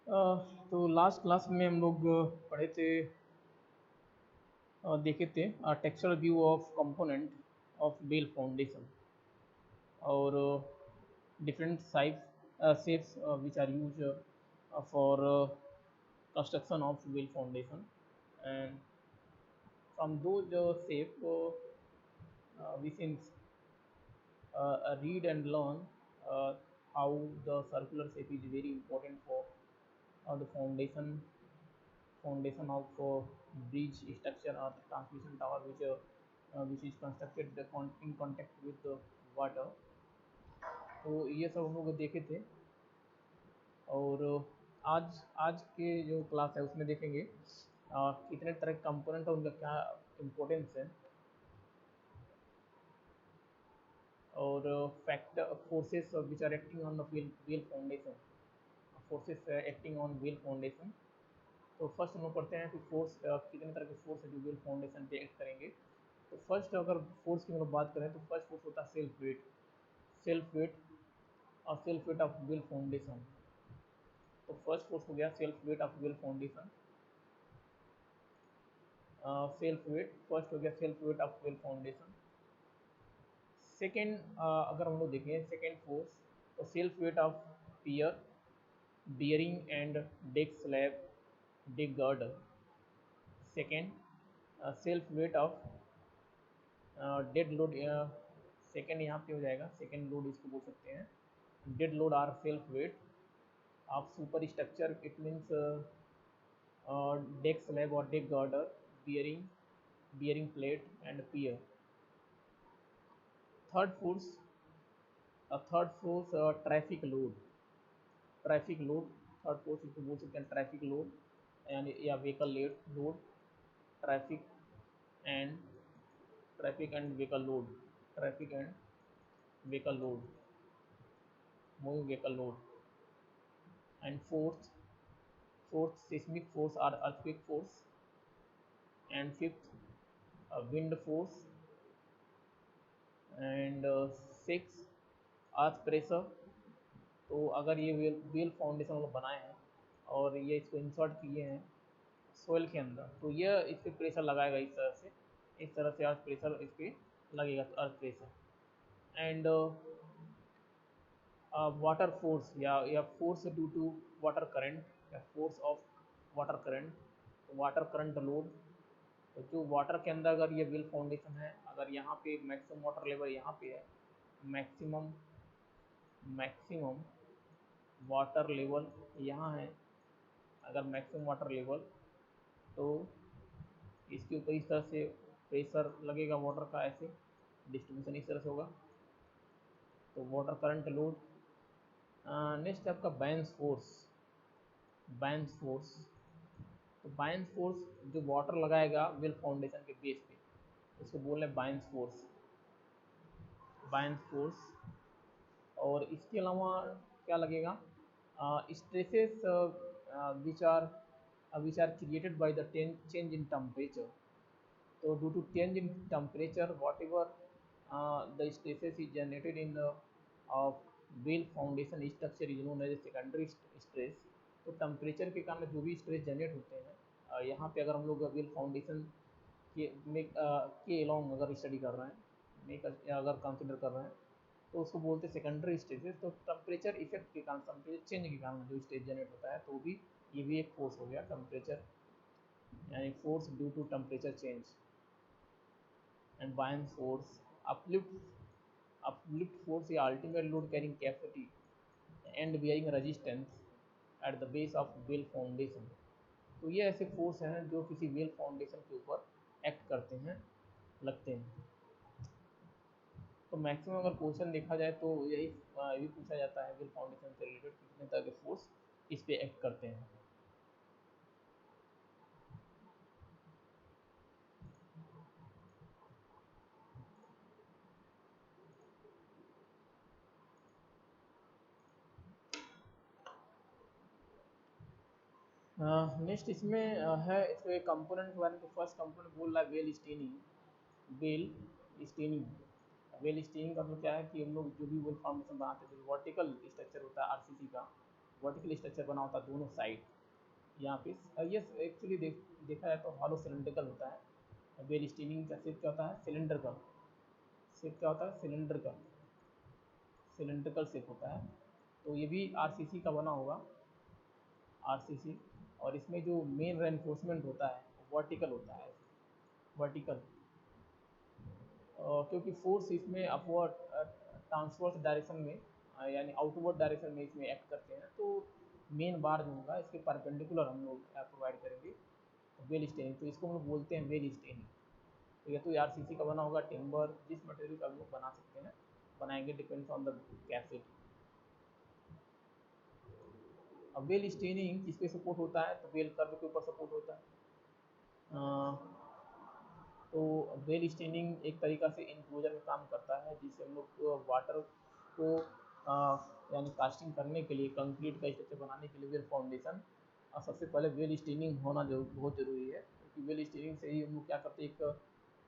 तो last class में हम लोग पढ़े थे, देखे थे texture view of component of well foundation और different shapes which are used for construction of wheel foundation, and from those shape we can read and learn how the circular shape is very important for the foundation of bridge structure or transmission tower which is constructed in contact with the water. तो ये सब हम लोग देखे थे। और आज आज के जो क्लास है उसमें देखेंगे कितने तरह के कंपोनेंट है, उनका क्या इम्पोर्टेंस है, और factor forces which are acting on the well foundation, forces acting on well foundation. तो फर्स्ट हम लोग पढ़ते हैं कि फोर्स कितने तरह के फोर्स है जो व्हील फाउंडेशन पे एक्ट करेंगे। तो फर्स्ट अगर फोर्स की हम लोग बात करें तो फर्स्ट फोर्स होता है सेल्फ वेट और self weight of well foundation. तो फर्स्ट फोर्स हो गया self weight of well foundation. Self weight first हो गया self weight of well foundation. Second अगर हम लोग देखें सेकेंड फोर्स, तो self weight of pier bearing and deck slab deck girder. Second self weight of dead load. Second यहाँ पे हो जाएगा, सेकेंड लोड इसको बोल सकते हैं। Dead load or self weight of super structure, it means deck slab और deck girder, bearing plate and pier. Third force traffic load. Third force इसको बोल सकते हैं ट्रैफिक लोड यानी या vehicle load. Traffic and traffic and vehicle load traffic and vehicle load moving vehicle load. And fourth seismic force or earthquake force। and fifth wind force। And six earth pressure. तो अगर ये wheel foundation लोग बनाए हैं और ये इसको insert किए हैं सोइल के अंदर, तो ये इस पर प्रेशर लगाएगा इस तरह से अर्थ प्रेशर इस पर लगेगा, तो earth pressure. And water force या force due to water current या force of water current, water current load. तो जो वाटर के अंदर अगर ये व्हील फाउंडेशन है, अगर यहाँ पे मैक्सिमम वाटर लेवल यहाँ पे है, मैक्सिमम मैक्सिमम वाटर लेवल यहाँ है, अगर मैक्सिमम वाटर लेवल, तो इसके ऊपर इस तरह से प्रेशर लगेगा वाटर का, ऐसे डिस्ट्रीब्यूशन इस तरह से होगा, तो वाटर करंट लोड। नेक्स्ट है आपका बैन्स फोर्स। तो बैन्स फोर्स जो वाटर लगाएगा व्हील फाउंडेशन के बेस पे, इसको बोल रहे हैं बैन्स फोर्स। और इसके अलावा क्या लगेगा, stresses which are created by the change in temperature. तो due to change in temperature whatever the stresses is generated in the well foundation structure is known as secondary stress. तो temperature के कारण जो भी stress generate होते हैं, यहाँ पे अगर हम लोग व्हील फाउंडेशन के एलोंग अगर स्टडी कर रहे हैं, अगर कंसिडर कर रहे हैं, तो उसको बोलते हैं सेकेंडरी स्ट्रेसेस। तो टेम्परेचर इफेक्ट के कारण, टेम्परेचर चेंज के कारण जो स्ट्रेस जनरेट होता है, तो भी ये भी एक फोर्स हो गया टेम्परेचर, यानी force due to temperature change. And buoyant force uplift force या ultimate load carrying capacity and bearing resistance at the base of well foundation. तो ये ऐसे फोर्स हैं जो किसी व्हील फाउंडेशन के ऊपर एक्ट करते हैं, लगते हैं। तो मैक्सिमम अगर क्वेश्चन देखा जाए तो यही भी पूछा जाता है व्हील फाउंडेशन से रिलेटेड कितने तरह के फोर्स इस पे एक्ट करते हैं। नेक्स्ट इसमें है इसके कंपोनेंट के बारे में। तो फर्स्ट कंपोनेंट बोल रहा है वेल स्टेनिंग का मतलब क्या है कि हम लोग जो भी वेल फाउंडेशन बनाते थे, वर्टिकल स्ट्रक्चर होता है आरसीसी का, वर्टिकल स्ट्रक्चर बना होता है दोनों साइड यहाँ पे। ये एक्चुअली देखा जाए तो हॉलो सिलेंड्रिकल होता है। बेल स्टीनिंग का शेप क्या होता है, सिलेंडर शेप क्या होता है, सिलेंड्रिकल शेप होता है। तो ये भी आरसीसी का बना होगा, आरसीसी। और इसमें जो मेन रेनफोर्समेंट होता है वर्टिकल होता है, वर्टिकल, क्योंकि फोर्स इसमें अपवर्ड ट्रांसवर्स डायरेक्शन में यानी आउटवर्ड डायरेक्शन में इसमें एक्ट करते हैं। तो मेन बार जो होगा इसके परपेंडिकुलर हम लोग प्रोवाइड करेंगे वेल स्टेनिंग। तो इसको हम लोग बोलते हैं वेल स्टेनिंग। तो ये तो आरसीसी का बना होगा, टिम्बर जिस मटेरियल का हम लोग बना सकते हैं बनाएंगे, डिपेंड्स ऑन द कैपेसिटी। अब वेल स्टेनिंग किस पे सपोर्ट होता है, तो वेल कर्व के ऊपर सपोर्ट होता है। तो वेल स्टेनिंग एक तरीका से इनक्लोजर में काम करता है, जिससे हम लोग वाटर को यानी कास्टिंग करने के लिए, कंक्रीट का स्ट्रक्चर बनाने के लिए वेल फाउंडेशन सबसे पहले वेल स्टेनिंग होना बहुत ज़रूरी है। क्योंकि वेल स्टेनिंग से ही हम लोग क्या करते हैं,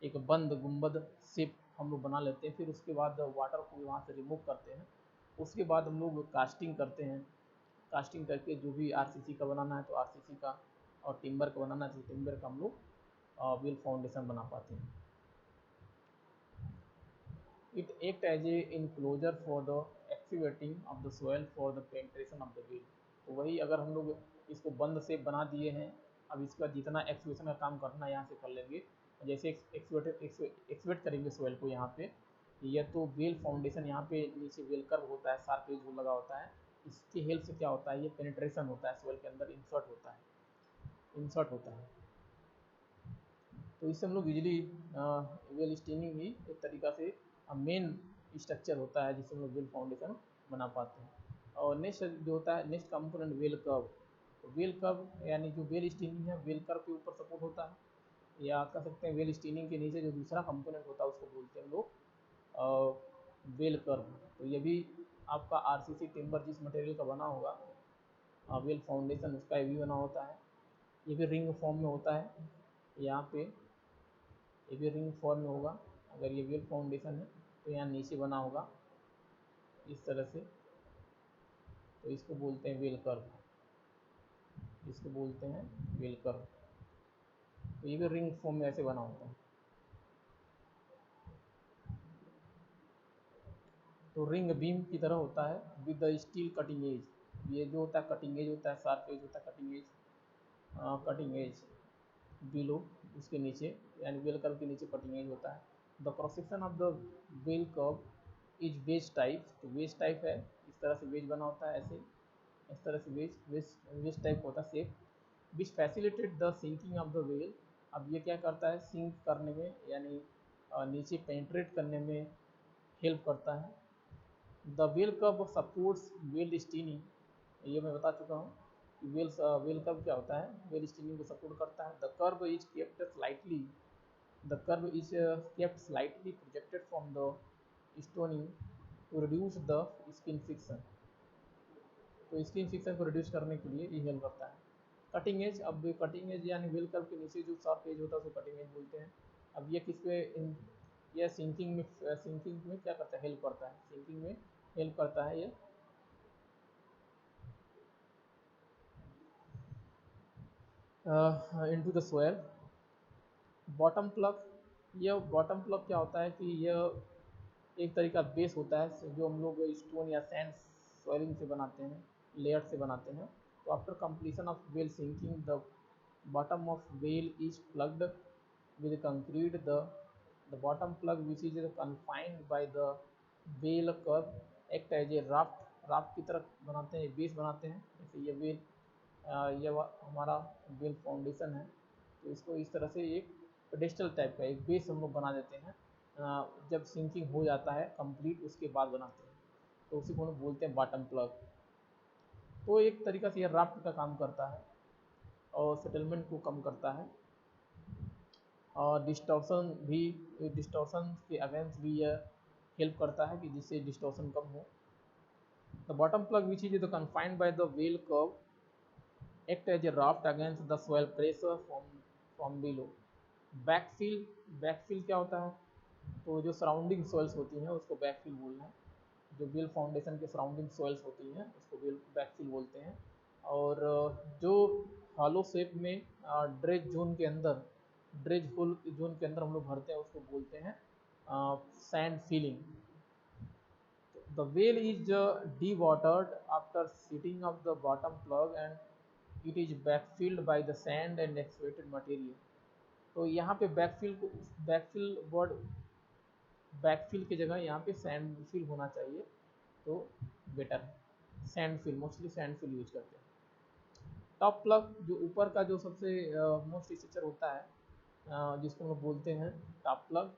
एक बंद गुंबद शेप हम लोग बना लेते हैं। फिर उसके बाद वाटर को वहाँ से रिमूव करते हैं। उसके बाद हम लोग कास्टिंग करते हैं। कास्टिंग करके जो भी आरसीसी का बनाना है तो आरसीसी का, और टिम्बर का बनाना है तो टिम्बर का हम लोग वेल फाउंडेशन बना पाते हैं। It act as a enclosure for the excavating of the soil for the penetration of the well. तो वही अगर हम लोग इसको बंद से बना दिए हैं, अब इसका जितना एक्सीवेशन का काम करना है यहाँ से कर लेंगे। जैसे एक्सीवेट करेंगे सोयल को यहाँ पे, या तो वेल फाउंडेशन यहाँ पे नीचे वेल कर्व होता है, शार्प एज लगा होता है, इसकी हेल्प से क्या होता है, ये पेनिट्रेशन होता है सोयल के अंदर, इंसर्ट होता है। तो इससे हम लोग इजीली वेल स्टेनिंग ही एक तरीका से मेन स्ट्रक्चर होता है जिससे हम लोग वेल फाउंडेशन बना पाते हैं। और नेक्स्ट जो होता है, नेक्स्ट कंपोनेंट वेल कर्व। तो वेल कर्व यानी जो वेल स्टेनिंग है वेल कर्व के ऊपर सपोर्ट होता है, या कह सकते हैं वेल स्टेनिंग के नीचे जो दूसरा कंपोनेंट होता है उसको बोलते हैं हम लोग वेल कर्व। तो ये भी आपका आरसीसी टिम्बर जिस मटेरियल का बना होगा वेल फाउंडेशन उसका ये भी बना होता है। ये भी रिंग फॉर्म में होता है, यहाँ पे ये भी रिंग फॉर्म में होगा। अगर ये वेल फाउंडेशन है तो यहाँ नीचे बना होगा इस तरह से, तो इसको बोलते हैं वेल कर्व, इसको बोलते हैं वेल कर्व। तो ये भी रिंग फॉर्म में ऐसे बना होता है। तो रिंग बीम की तरह होता है with the steel cutting edge. ये जो होता है कटिंग एज होता है, शार्प एज होता है, कटिंग एज बिलो, उसके नीचे यानी वेल कर्व के नीचे कटिंग एज होता है। The cross section of the well curb is wedge type. तो वेज टाइप है, इस तरह से वेज बना होता है, ऐसे इस तरह से वेज टाइप होता है shape, which facilitate the sinking of the well. अब ये क्या करता है, सिंक करने में यानी नीचे पेंट्रेट करने में हेल्प करता है। The well curb supports well steining, ये मैं बता चुका हूँ कि वेल कर्व क्या होता है, वेल स्टीनिंग को सपोर्ट करता है। The curb is kept slightly projected from the steining to reduce the skin friction. तो स्किन फ्रिक्शन को रिड्यूस करने के लिए ये हेल्प करता है। कटिंग एज, अब कटिंग एज यानी वेल कर्व के नीचे जो शार्प एज होता है उसको कटिंग एज बोलते हैं। अब ये किस पे यह सिंकिंग में क्या करता है, हेल्प करता है, सिंकिंग में हेल्प करता है ये। Into the soil. Bottom plug, यह बॉटम प्लग क्या होता है कि यह एक तरीका बेस होता है जो हम लोग स्टोन या सैंड सॉइलिंग से बनाते हैं, लेयर से बनाते हैं। तो after completion of well sinking the bottom of well is plugged with concrete. The bottom plug which is confined by the well curb act as a raft की तरह बनाते हैं, बेस बनाते हैं। जैसे ये वेल, ये हमारा वेल फाउंडेशन है, तो इसको इस तरह से एक पेडेस्टल टाइप का एक बेस हम लोग बना देते हैं। जब सिंकिंग हो जाता है कंप्लीट उसके बाद बनाते हैं, तो उसी को हम बोलते हैं बॉटम प्लग। तो एक तरीका से यह राफ्ट का काम करता है और सेटलमेंट को कम करता है, और डिस्टॉर्शन के अगेंस्ट भी यह हेल्प करता है कि जिससे डिस्टॉर्शन कम हो। The bottom plug which is confined by the well curve act as a raft against the soil pressure from below। Backfill क्या होता है, तो जो सराउंडिंग सॉइल्स होती हैं उसको बैकफिल बोलना है। जो वेल फाउंडेशन के सराउंडिंग सॉइल्स होती हैं उसको वेल बैकफिल बोलते हैं। और जो हॉलो शेप में ड्रेज जोन के अंदर, ड्रेज होल जोन के अंदर हम लोग भरते हैं, उसको बोलते हैं sand filling. The well is dewatered after setting of the bottom plug and it is backfilled by the sand and excavated material। तो यहाँ पे बैकफिल को, बैकफिल वर्ड, बैकफिल की जगह यहाँ पे सैंड फिल होना चाहिए, तो बेटर है। Sand fill, mostly sand fill use करते हैं। टॉप प्लग जो ऊपर का जो सबसे मोस्ट स्ट्रक्चर होता है, जिसको हम लोग बोलते हैं टॉप प्लग,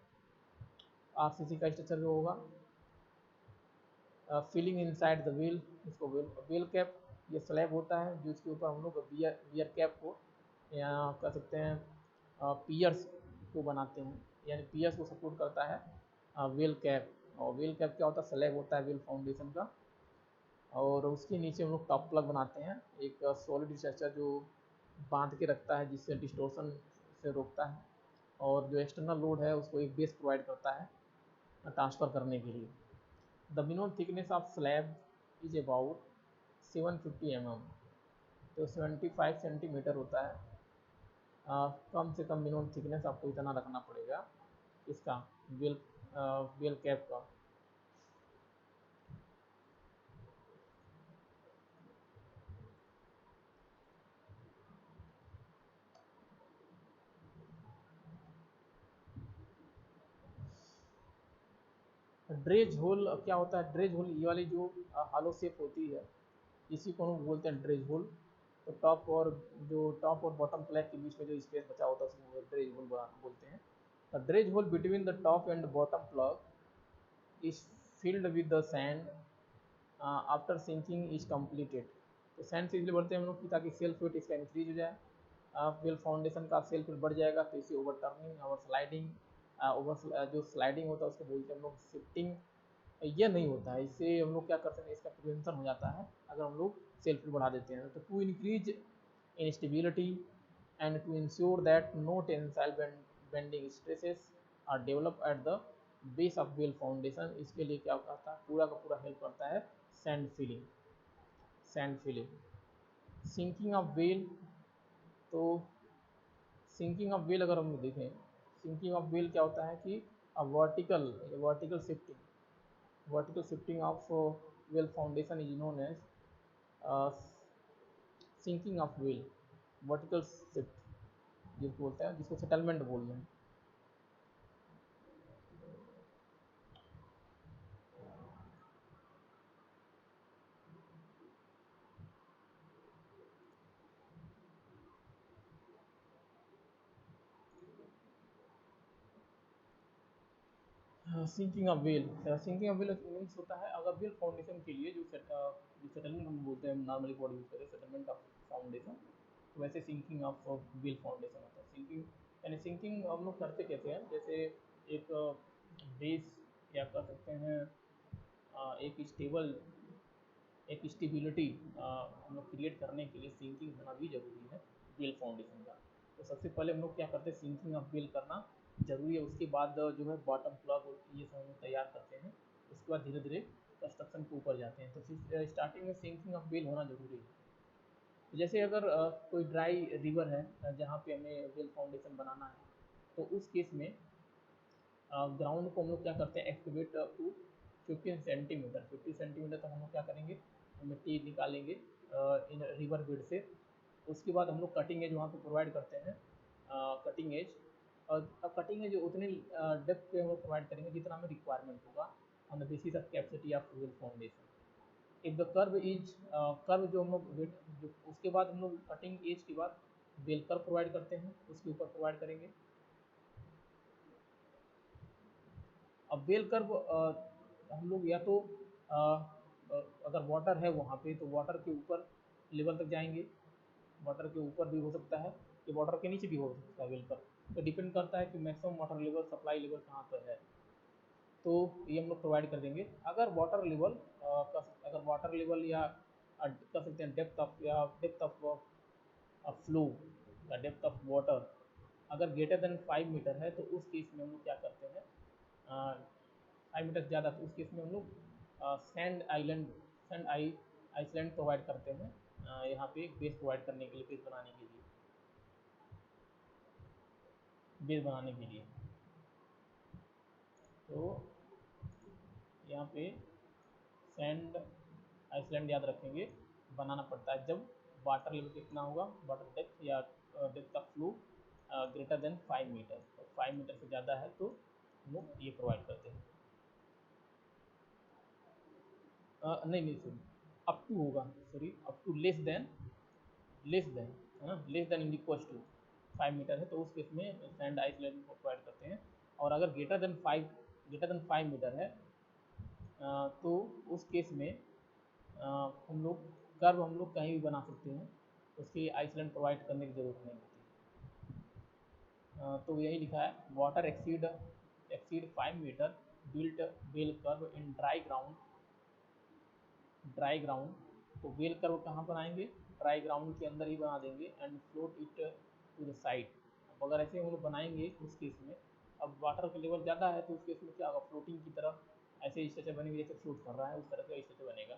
आरसीसी का स्ट्रक्चर जो होगा, फिलिंग इनसाइड द व्हील, इसको व्हील कैप, ये स्लैब होता है जिसके ऊपर हम लोग बियर कैप को या कह सकते हैं पियर्स को बनाते हैं, यानी पियर्स को सपोर्ट करता है व्हील कैप। और व्हील कैप क्या होता है, स्लैब होता है व्हील फाउंडेशन का, और उसके नीचे हम लोग टॉप प्लग बनाते हैं, एक सॉलिड स्ट्रक्चर जो बांध के रखता है, जिससे डिस्टोर्शन से रोकता है, और जो एक्सटर्नल लोड है उसको एक बेस प्रोवाइड करता है ट्रांसफ़र करने के लिए। The minimum thickness of slab is about 750 mm, तो 75 सेंटीमीटर होता है। कम से कम मिनिमम थिकनेस आपको इतना रखना पड़ेगा इसका, व्हील व्हील कैप का। ड्रेज होल क्या होता है, ड्रेज होल ये वाली जो हॉलो शेप होती है, इसी को हम बोलते हैं ड्रेज होल। तो टॉप और जो टॉप और बॉटम प्लग के बीच में जो स्पेस बचा होता है उसको ड्रेज होल बोलते हैं। The dredge hole between the top and bottom plug is filled with the sand after sinking is completed. तो सैंड से इसलिए भरते हैं हम लोग कि ताकि सेल्फ वेट इसका इंक्रीज हो जाए, व्हील फाउंडेशन का सेल्फ वेट बढ़ जाएगा, तो इसे ओवर टर्निंग और स्लाइडिंग, ओवर जो स्लाइडिंग होता है उसको बोलते हैं हम लोग शिफ्टिंग, यह नहीं होता है। इससे हम लोग क्या कर सकते हैं, इसका प्रिवेंशन हो जाता है अगर हम लोग सेल्फ वेट बढ़ा देते हैं। तो to increase in stability and to ensure that no tensile bending stresses are develop at the base of well foundation, इसके लिए क्या करता है, पूरा का पूरा हेल्प करता है sand filling. Sand filling, sinking of well, तो सिंकिंग ऑफ व्हील अगर हम देखें, सिंकिंग ऑफ व्हील क्या होता है कि vertical vertical shifting, vertical shifting of well foundation is known as sinking of well, vertical shift जिसको बोलते हैं, जिसको सेटलमेंट बोल रहे हैं। Sinking of well, sinking of well means होता है अगर व्हील फाउंडेशन के लिए जो सेटलमेंट हम बोलते हैं, नॉर्मली वर्ड यूज करते हैं सेटलमेंट ऑफ फाउंडेशन, तो वैसे सिंकिंग ऑफ व्हील फाउंडेशन होता है। सिंकिंग यानी सिंकिंग हम लोग करते कैसे हैं, जैसे एक बेस या कह सकते हैं एक स्टेबल, एक स्टेबिलिटी हम लोग क्रिएट करने के लिए सिंकिंग होना भी जरूरी है व्हील फाउंडेशन का। तो सबसे पहले हम लोग क्या करते हैं, सिंकिंग ऑफ व्हील करना जरूरी है, उसके बाद जो है बॉटम प्लग ये सब हम लोग तैयार करते हैं, उसके बाद धीरे धीरे कंस्ट्रक्शन के ऊपर जाते हैं। तो स्टार्टिंग में सिंकिंग ऑफ व्हील होना जरूरी है। तो जैसे अगर कोई ड्राई रिवर है जहाँ पे हमें व्हील फाउंडेशन बनाना है, तो उस केस में ग्राउंड को हम लोग क्या करते हैं, एक्टिवेट टू 15 सेंटीमीटर, 50 सेंटीमीटर तक हम लोग क्या करेंगे, मिट्टी निकालेंगे इन रिवर बेड से। उसके बाद हम लोग कटिंग एज वहाँ पे प्रोवाइड करते हैं, कटिंग एज, और कटिंग एज उतने डेप्थ पे हम लोग प्रोवाइड करेंगे जितना हमें रिक्वायरमेंट होगा on the basis of capacity of well foundation. If the curb is, curve जो हम लोग जो उसके बाद हम लोग कटिंग एज के बाद बेल कर्व प्रोवाइड करते हैं, उसके ऊपर प्रोवाइड करेंगे। अब बेल कर्व हम लोग या तो अगर वाटर है वहाँ पे तो वाटर के ऊपर लेवल तक जाएंगे, वाटर के ऊपर भी हो सकता है, कि वाटर के नीचे भी हो सकता है बेल कर्व, तो डिपेंड करता है कि maximum water level, supply level कहाँ पर है, तो ये हम लोग प्रोवाइड कर देंगे। अगर वाटर लेवल अगर वाटर लेवल या कह सकते हैं डेप्थ ऑफ, या डेप्थ ऑफ फ्लो या डेप्थ ऑफ वाटर अगर ग्रेटर देन 5 मीटर है, तो उस केस में हम लोग क्या करते हैं, 5 मीटर ज़्यादा, तो उस केस में हम लोग सैंड आइलैंड, सैंड आई आइसलैंड प्रोवाइड करते हैं यहाँ पे बेस प्रोवाइड करने के लिए, बेस बनाने के लिए, बेस बनाने के लिए। तो यहाँ पे सैंड आइसलैंड याद रखेंगे, बनाना पड़ता है जब वाटर लेवल कितना होगा, वाटर डेप्थ या depth of flow greater than 5 metre, तो 5 मीटर से ज़्यादा है तो हम लोग ये प्रोवाइड करते हैं। नहीं नहीं सॉरी, अप टू होगा, sorry up to less than, है ना, less than in equals to 5 metre है तो उस केस में सैंड आइसलैंड को प्रोवाइड करते हैं। और अगर ग्रेटर देन 5 मीटर है तो उस केस में हम लोग कर्व हम लोग कहीं भी बना सकते हैं, उसकी आइसलैंड प्रोवाइड करने की ज़रूरत नहीं होती। तो यही लिखा है, water exceed 5 metre, built well curb in dry ground. तो बेल कर्व कहाँ बनाएंगे, ड्राई ग्राउंड के अंदर ही बना देंगे, and float it to the side. अब अगर ऐसे हम लोग बनाएंगे उस केस में, अब वाटर का लेवल ज़्यादा है तो उस केस में क्या होगा, फ्लोटिंग की तरह ऐसे स्ट्रक्चर बनेंगे, जैसे फ्लोट कर रहा है उस तरह से स्ट्रक्चर बनेगा।